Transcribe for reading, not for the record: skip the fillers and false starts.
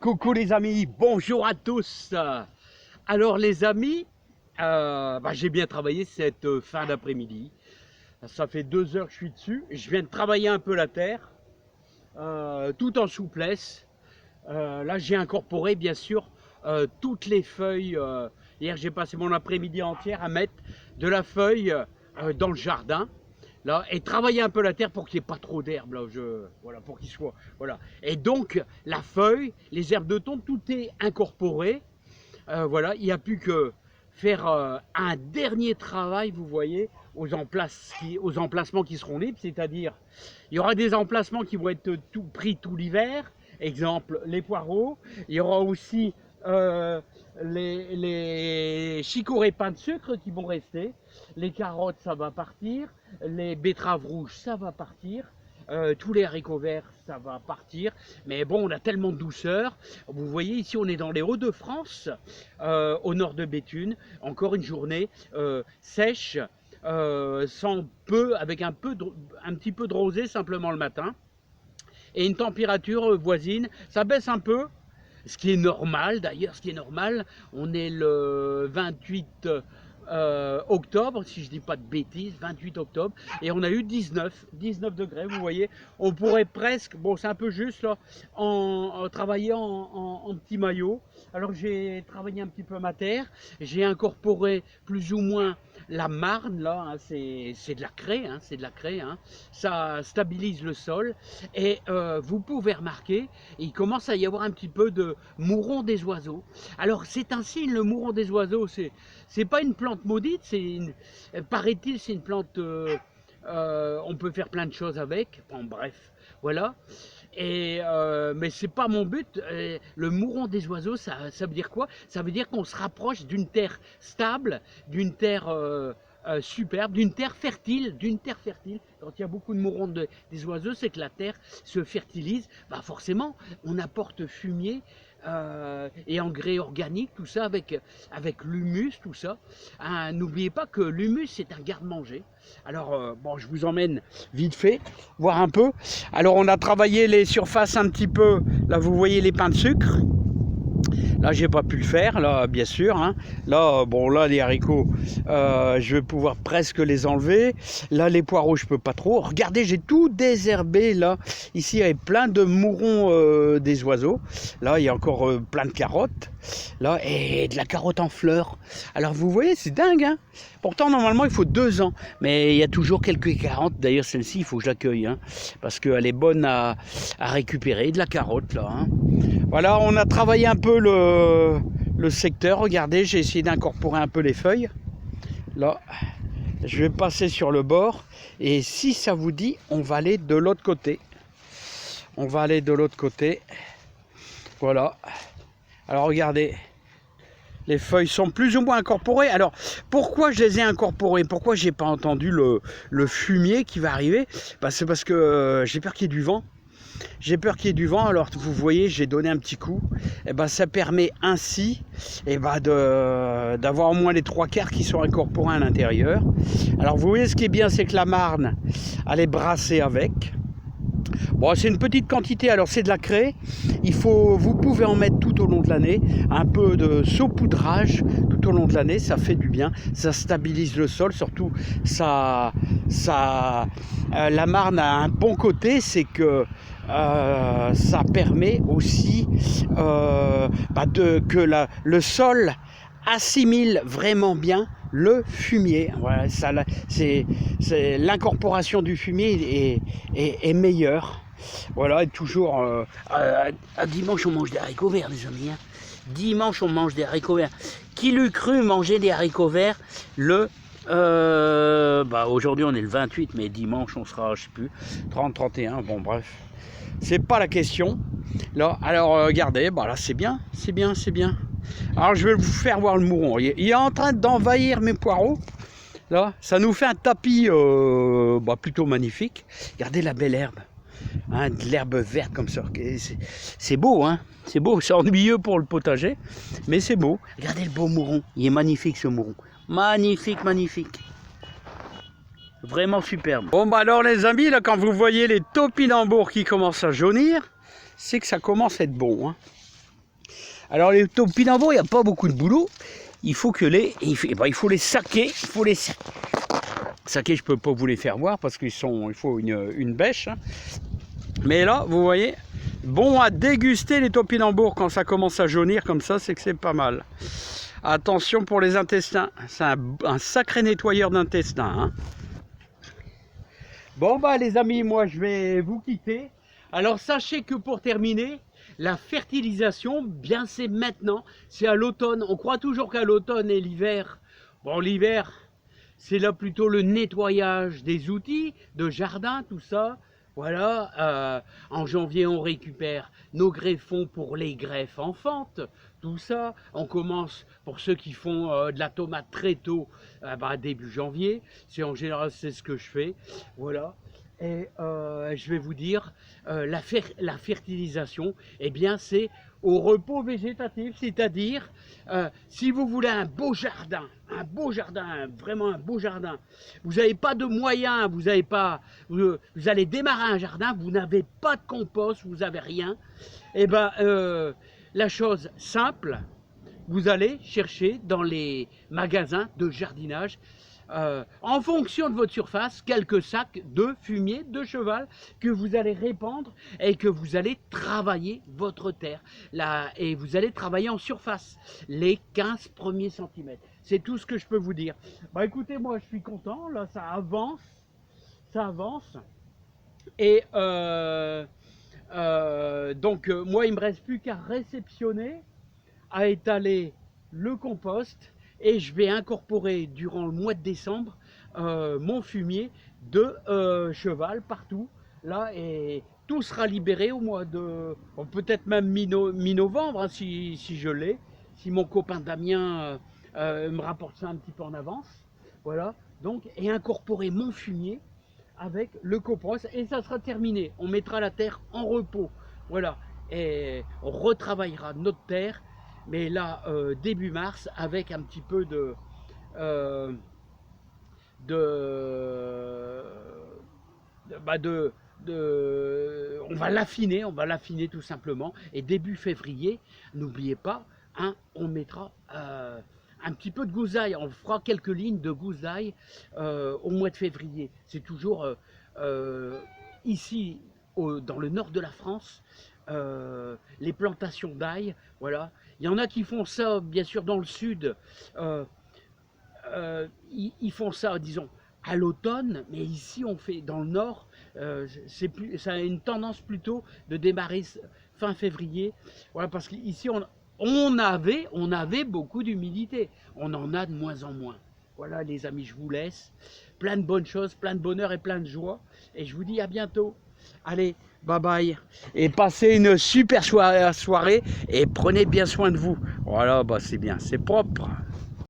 Coucou les amis, bonjour à tous. Alors les amis, j'ai bien travaillé cette fin d'après-midi. Ça fait 2 heures que je suis dessus. Je viens de travailler un peu la terre, tout en souplesse. Là j'ai incorporé bien sûr toutes les feuilles. Hier j'ai passé mon après-midi entière à mettre de la feuille dans le jardin. Là, et travailler un peu la terre pour qu'il n'y ait pas trop d'herbes, là, voilà, pour qu'il soit, voilà. Et donc, la feuille, les herbes de tombe, tout est incorporé. Voilà, il n'y a plus que faire un dernier travail, vous voyez, aux emplacements qui seront libres, c'est-à-dire, il y aura des emplacements qui vont être pris tout l'hiver, exemple, les poireaux, il y aura aussi les chicorées pain de sucre qui vont rester, les carottes ça va partir, les betteraves rouges ça va partir, tous les haricots verts ça va partir, mais bon on a tellement de douceur. Vous voyez ici on est dans les Hauts-de-France, au nord de Béthune, encore une journée sèche, avec un petit peu de rosée simplement le matin, et une température voisine, ça baisse un peu. Ce qui est normal, d'ailleurs, ce qui est normal, on est le 28 octobre, si je ne dis pas de bêtises, 28 octobre, et on a eu 19 degrés, vous voyez. On pourrait presque, bon c'est un peu juste là, travailler en petit maillot. Alors j'ai travaillé un petit peu ma terre, j'ai incorporé plus ou moins la marne, là, hein, c'est de la craie, c'est de la craie, ça stabilise le sol, et vous pouvez remarquer, il commence à y avoir un petit peu de mouron des oiseaux. Alors c'est un signe, le mouron des oiseaux, c'est pas une plante maudite, paraît-il, c'est une plante, on peut faire plein de choses avec, bon, bref, voilà. Et mais c'est pas mon but. Le mouron des oiseaux, ça veut dire quoi? Ça veut dire qu'on se rapproche d'une terre stable, d'une terre superbe, d'une terre fertile, Quand il y a beaucoup de mourons des oiseaux, c'est que la terre se fertilise. Bah forcément, on apporte fumier et engrais organiques, tout ça avec l'humus, tout ça. N'oubliez pas que l'humus c'est un garde-manger. Alors bon, je vous emmène vite fait voir un peu. Alors on a travaillé les surfaces un petit peu. Là vous voyez les pains de sucre. Là, j'ai pas pu le faire, là, bien sûr. Là, bon, là, les haricots, je vais pouvoir presque les enlever. Là, les poireaux, je peux pas trop. Regardez, j'ai tout désherbé, là. Ici, il y avait plein de mourons des oiseaux. Là, il y a encore plein de carottes. Là, et de la carotte en fleurs. Alors, vous voyez, c'est dingue, hein. Pourtant, normalement, il faut 2 ans. Mais il y a toujours quelques carottes. D'ailleurs, celle-ci, il faut que je l'accueille, parce qu'elle est bonne à récupérer. De la carotte, là, Voilà, on a travaillé un peu le secteur. Regardez, j'ai essayé d'incorporer un peu les feuilles. Là, je vais passer sur le bord. Et si ça vous dit, on va aller de l'autre côté. On va aller de l'autre côté. Voilà. Alors, regardez. Les feuilles sont plus ou moins incorporées. Alors, pourquoi je les ai incorporées? Pourquoi j'ai pas entendu le fumier qui va arriver? C'est parce que j'ai peur qu'il y ait du vent. J'ai peur qu'il y ait du vent, alors vous voyez, j'ai donné un petit coup. Et ça permet ainsi d'avoir au moins les 3/4 qui sont incorporés à l'intérieur. Alors vous voyez, ce qui est bien, c'est que la marne, elle est brassée avec. Bon, c'est une petite quantité, alors c'est de la craie. Vous pouvez en mettre tout au long de l'année, un peu de saupoudrage tout au long de l'année, ça fait du bien, ça stabilise le sol, surtout la marne a un bon côté, c'est que ça permet aussi que le sol assimile vraiment bien le fumier. Voilà, c'est l'incorporation du fumier est meilleure. Voilà, et toujours à dimanche on mange des haricots verts, les amis. Dimanche on mange des haricots verts. Qui l'eût cru manger des haricots verts aujourd'hui on est le 28, mais dimanche on sera, je sais plus, 30, 31, bon bref. C'est pas la question. Là, alors regardez, là c'est bien. Alors je vais vous faire voir le mouron. Il est en train d'envahir mes poireaux. Là, ça nous fait un tapis plutôt magnifique. Regardez la belle herbe. De l'herbe verte comme ça. C'est beau, c'est beau. C'est ennuyeux pour le potager, mais c'est beau. Regardez le beau mouron. Il est magnifique ce mouron. Magnifique. Vraiment superbe. Bon alors les amis, là quand vous voyez les topinambours qui commencent à jaunir, c'est que ça commence à être bon. Alors les topinambours, il n'y a pas beaucoup de boulot. Il faut que il faut les saquer. Il faut les saquer, je ne peux pas vous les faire voir parce qu'il faut une bêche. Mais là, vous voyez, bon à déguster les topinambours quand ça commence à jaunir comme ça, c'est que c'est pas mal. Attention pour les intestins, c'est un sacré nettoyeur d'intestins. Hein. Bon bah les amis, moi je vais vous quitter. Alors sachez que pour terminer, la fertilisation, bien c'est maintenant, c'est à l'automne. On croit toujours qu'à l'automne et l'hiver. Bon l'hiver, c'est là plutôt le nettoyage des outils de jardin, tout ça. Voilà, en janvier on récupère nos greffons pour les greffes enfantes, tout ça. On commence pour ceux qui font de la tomate très tôt, début janvier. C'est en général c'est ce que je fais. Voilà. Et je vais vous dire, la fertilisation, eh bien c'est au repos végétatif, c'est-à-dire si vous voulez un beau jardin, vraiment un beau jardin, vous n'avez pas de moyens, vous allez démarrer un jardin, vous n'avez pas de compost, vous n'avez rien, et ben la chose simple, vous allez chercher dans les magasins de jardinage, en fonction de votre surface, quelques sacs de fumier de cheval que vous allez répandre et que vous allez travailler votre terre. Là, et vous allez travailler en surface, les 15 premiers centimètres. C'est tout ce que je peux vous dire. Bah écoutez, moi je suis content, là ça avance. Et moi il me reste plus qu'à réceptionner, à étaler le compost. Et je vais incorporer durant le mois de décembre mon fumier de cheval partout. Là, et tout sera libéré au mois de... peut-être même mi-novembre, hein, si je l'ai. Si mon copain Damien me rapporte ça un petit peu en avance. Voilà. Donc, et incorporer mon fumier avec le compost. Et ça sera terminé. On mettra la terre en repos. Voilà. Et on retravaillera notre terre. Mais là, début mars, avec un petit peu on va l'affiner tout simplement. Et début février, n'oubliez pas, hein, on mettra un petit peu de gousaille. On fera quelques lignes de gousaille au mois de février. C'est toujours ici, dans le nord de la France, les plantations d'ail, voilà. Il y en a qui font ça, bien sûr, dans le sud. Ils font ça, disons, à l'automne, mais ici, on fait dans le nord. Ça a une tendance plutôt de démarrer fin février. Voilà, parce qu'ici, on avait beaucoup d'humidité. On en a de moins en moins. Voilà, les amis, je vous laisse. Plein de bonnes choses, plein de bonheur et plein de joie. Et je vous dis à bientôt. Allez, bye bye. Et passez une super soirée et prenez bien soin de vous. Voilà, c'est bien, c'est propre.